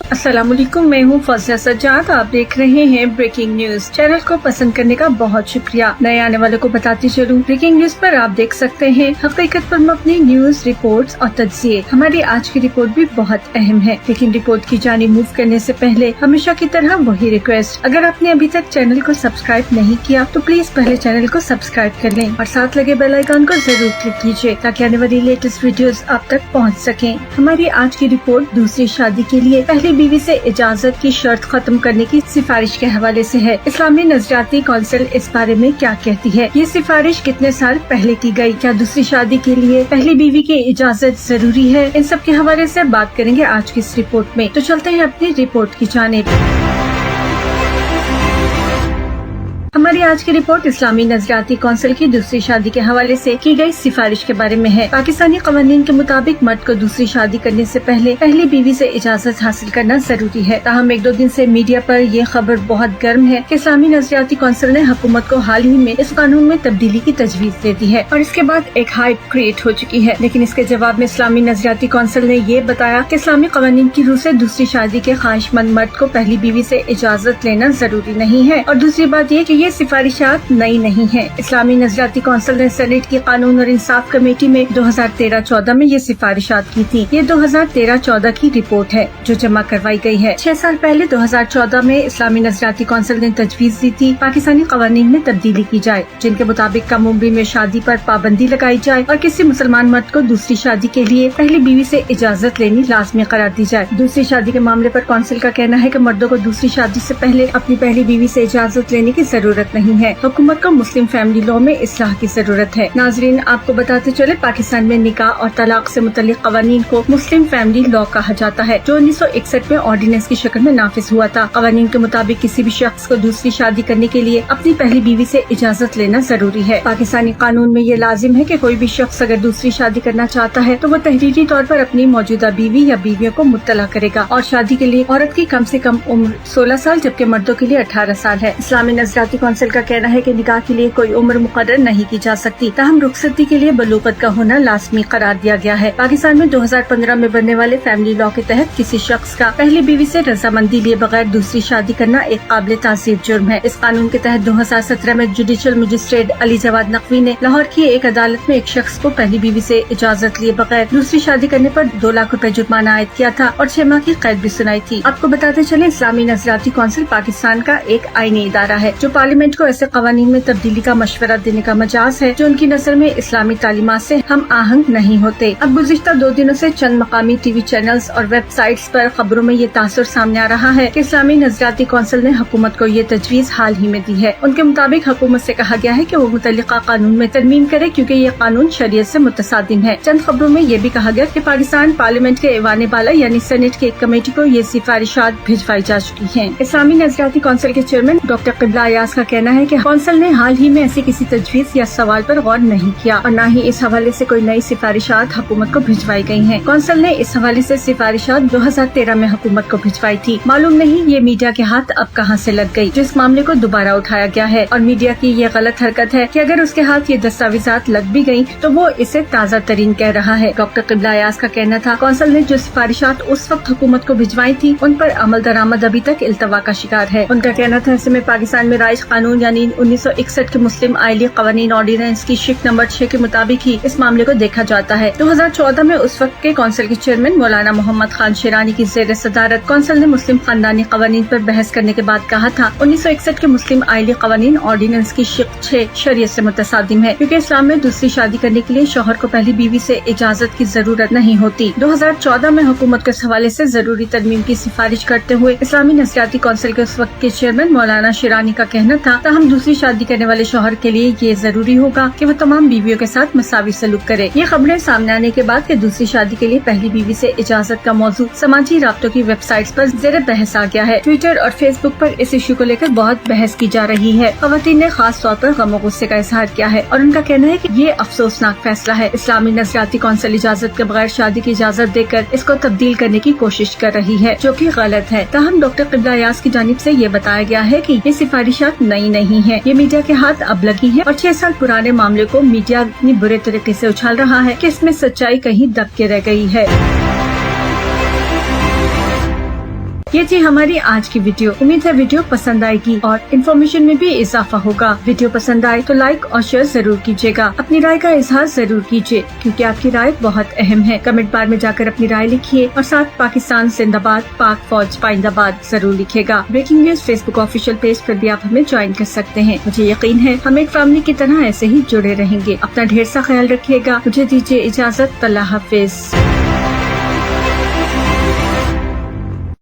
अस्सलाम वालेकुम, मैं हूँ फौजिया सज्जाद। आप देख रहे हैं ब्रेकिंग न्यूज। चैनल को पसंद करने का बहुत शुक्रिया। नए आने वालों को बताती चलूं, ब्रेकिंग न्यूज पर आप देख सकते हैं हकीकत पर मबनी न्यूज, रिपोर्ट्स और तज्जिए। हमारी आज की रिपोर्ट भी बहुत अहम है, लेकिन रिपोर्ट की जानिब मूव करने से पहले हमेशा की तरह वही रिक्वेस्ट, अगर आपने अभी तक चैनल को सब्सक्राइब नहीं किया तो प्लीज पहले चैनल को सब्सक्राइब कर लें और साथ लगे बेल आइकन को जरूर क्लिक कीजिए ताकि आने वाली लेटेस्ट वीडियोस आप तक पहुंच सकें। हमारी आज की रिपोर्ट दूसरी शादी के लिए पहली बीवी से इजाजत की शर्त खत्म करने की सिफारिश के हवाले से है। इस्लामी नजरियाती कौंसिल इस बारे में क्या कहती है? ये सिफारिश कितने साल पहले की गई? क्या दूसरी शादी के लिए पहली बीवी की इजाजत जरूरी है? इन सब के हवाले से बात करेंगे आज की इस रिपोर्ट में। तो चलते हैं अपनी रिपोर्ट की जानिब। हमारी आज की रिपोर्ट इस्लामी नजरियाती कौंसिल की दूसरी शादी के हवाले से की गई सिफारिश के बारे में है। पाकिस्तानी कवानीन के मुताबिक मर्द को दूसरी शादी करने से पहले पहली बीवी से इजाजत हासिल करना जरूरी है। ताहम एक दो दिन से मीडिया पर यह खबर बहुत गर्म है कि इस्लामी नजरियाती कौंसिल ने हुकूमत को हाल ही में इस कानून में तब्दीली की तजवीज दे दी है और इसके बाद एक हाइप क्रिएट हो चुकी है। लेकिन इसके जवाब में इस्लामी नजरियाती कौंसिल ने ये बताया कि इस्लामी कवानीन की रूह से दूसरी शादी के ख्वाहिशमंद मर्द को पहली बीवी से इजाजत लेना जरूरी नहीं है। और दूसरी बात ये कि ये सिफारिशात नई नहीं है। इस्लामी नजरियाती कौंसिल ने सेनेट की कानून और इंसाफ कमेटी में 2013-14 में ये सिफारिशात की थी। ये 2013-14 की रिपोर्ट है जो जमा करवाई गई है। 6 साल पहले 2014 में इस्लामी नजरियाती कौंसिल ने तजवीज दी थी पाकिस्तानी कवानीन में तब्दीली की जाए, जिनके मुताबिक कम उम्री में शादी पर पाबंदी लगाई जाए और किसी मुसलमान मर्द को दूसरी शादी के लिए पहली बीवी से इजाजत लेनी लाजमी करार दी जाए। दूसरी शादी के मामले पर कौंसिल का कहना है कि मर्दों को दूसरी शादी से पहले अपनी पहली बीवी से इजाजत लेने की जरूरत नहीं है। हुकूमत को मुस्लिम फैमिली लॉ में इस्लाह की जरूरत है। नाजरीन, आपको बताते चले पाकिस्तान में निकाह और तलाक से मुतल्लिक कवानीन को मुस्लिम फैमिली लॉ कहा जाता है, जो 1961 में ऑर्डिनेंस की शक्ल में नाफिज हुआ था। कवानीन के मुताबिक किसी भी शख्स को दूसरी शादी करने के लिए अपनी पहली बीवी से इजाजत लेना जरूरी है। पाकिस्तानी कानून में ये लाजिम है कि कोई भी शख्स अगर दूसरी शादी करना चाहता है तो वो तहरीरी तौर पर अपनी मौजूदा बीवी या बीवियों को मुत्तला करेगा। और शादी के लिए औरत की कम से कम उम्र 16 साल जबकि मर्दों के लिए 18 साल है। इस्लामी नजरियाती कौंसिल का कहना है कि निकाह के लिए कोई उम्र मुकर्रर नहीं की जा सकती, ताहम रुखसती के लिए बलूगत का होना लाजमी करार दिया गया है। पाकिस्तान में 2015 में बनने वाले फैमिली लॉ के तहत किसी शख्स का पहली बीवी से रजामंदी लिए बगैर दूसरी शादी करना एक काबिल तासीर जुर्म है। इस कानून के तहत 2017 में जुडिशल मजिस्ट्रेट अली जवाद नकवी ने लाहौर की एक अदालत में एक शख्स को पहली बीवी से इजाजत लिए बगैर दूसरी शादी करने पर 2 लाख रुपए जुर्माना आयद किया था और 6 माह की कैद भी सुनाई थी। आपको बताते चले इस्लामी नजरियाती कौंसिल पाकिस्तान का एक आईनी इदारा है जो पार्लियामेंट को ऐसे कवानीन में तब्दीली का मशवरा देने का मजाज है जो उनकी नजर में इस्लामी तालीमात से हम आहंग नहीं होते। अब गुज़िश्ता 2 दिनों से चंद मकामी टीवी चैनल्स और वेबसाइट्स पर खबरों में ये तासुर सामने आ रहा है कि इस्लामी नजरियाती कौंसिल ने हुकूमत को ये तजवीज हाल ही में दी है। उनके मुताबिक हुकूमत से कहा गया है कि वो मुतल्लिका कानून में तरमीम करे क्योंकि ये कानून शरीयत से मुतसादिम है। चंद खबरों में ये भी कहा गया कि पाकिस्तान पार्लियामेंट के ऐवान बाला यानी सेनेट की एक कमेटी को ये सिफारिशात भिजवाई जा चुकी है। इस्लामी नजरियाती कौंसिल के चेयरमैन डॉक्टर क़िबला अयाज का कहना है कि कौंसिल ने हाल ही में ऐसी किसी तजवीज या सवाल पर गौर नहीं किया और न ही इस हवाले से कोई नई सिफारिशात हुकूमत को भिजवाई गई हैं। कौंसिल ने इस हवाले से सिफारिशात 2013 में हुकूमत को भिजवाई थी। मालूम नहीं ये मीडिया के हाथ अब कहां से लग गई जिस मामले को दोबारा उठाया गया है। और मीडिया की ये गलत हरकत है कि अगर उसके हाथ ये दस्तावेजात लग भी गयी तो वो इसे ताज़ा तरीन कह रहा है। डॉक्टर क़िबला अयाज का कहना था कौंसिल ने जो सिफारिशात उस वक्त हुकूमत को भिजवाई थी उन पर अमल दरामद अभी तक इल्तवा का शिकार है। उनका कहना था ऐसे में पाकिस्तान में राइज कानून यानी 1961 के मुस्लिम आइली कवानीन ऑर्डिनेंस की शिक नंबर 6 के मुताबिक ही इस मामले को देखा जाता है। 2014 में उस वक्त के कौंसिल के चेयरमैन मौलाना मोहम्मद खान शेरानी की ज़ेर सदारत कौंसिल ने मुस्लिम खानदानी कवानीन पर बहस करने के बाद कहा था 1961 के मुस्लिम आइली कवानीन ऑर्डिनेंस की शिक 6 शरीयत से मुतसादिम है क्योंकि इस्लाम में दूसरी शादी करने के लिए शौहर को पहली बीवी से इजाजत की जरूरत नहीं होती। 2014 में हुकूमत के हवाले से जरूरी तरमीम की सिफारिश करते हुए इस्लामी नजरियाती कौंसिल के उस वक्त के चेयरमैन मौलाना शेरानी का कहना था हम दूसरी शादी करने वाले शौहर के लिए ये जरूरी होगा कि वो तमाम बीवियों के साथ मसावी सलूक करे। ये खबरें सामने आने के बाद कि दूसरी शादी के लिए पहली बीवी से इजाजत का मौजू समाजी राब्तों की वेबसाइट्स पर ज़ेर बहस आ गया है। ट्विटर और फेसबुक पर इस इशू को लेकर बहुत बहस की जा रही है। खवातीन ने खास तौर पर गम और गुस्से का इजहार किया है और उनका कहना है कि ये अफसोसनाक फैसला है। इस्लामी नजरियाती कौंसिल इजाजत के बगैर शादी की इजाजत देकर इसको तब्दील करने की कोशिश कर रही है जो कि गलत है। ताहम डॉक्टर क़िबला अयाज की जानिब से ये बताया गया है कि ये सिफारिशात नई नहीं है, ये मीडिया के हाथ अब लगी है और 6 साल पुराने मामले को मीडिया इतनी बुरे तरीके से उछाल रहा है कि इसमें सच्चाई कहीं दब के रह गई है। ये थी हमारी आज की वीडियो। उम्मीद है वीडियो पसंद आएगी और इन्फॉर्मेशन में भी इजाफा होगा। वीडियो पसंद आए तो लाइक और शेयर जरूर कीजिएगा। अपनी राय का इजहार जरूर कीजिए, क्योंकि आपकी राय बहुत अहम है। कमेंट बार में जाकर अपनी राय लिखिए और साथ पाकिस्तान जिंदाबाद, पाक फौज पाइंदाबाद जरूर लिखिएगा। Breaking news Facebook official page पर भी आप हमें ज्वाइन कर सकते हैं। मुझे यकीन है हम एक फैमिली की तरह ऐसे ही जुड़े रहेंगे। अपना ढेर सा ख्याल रखिएगा। मुझे दीजिए इजाजत। अल्लाह हाफिज।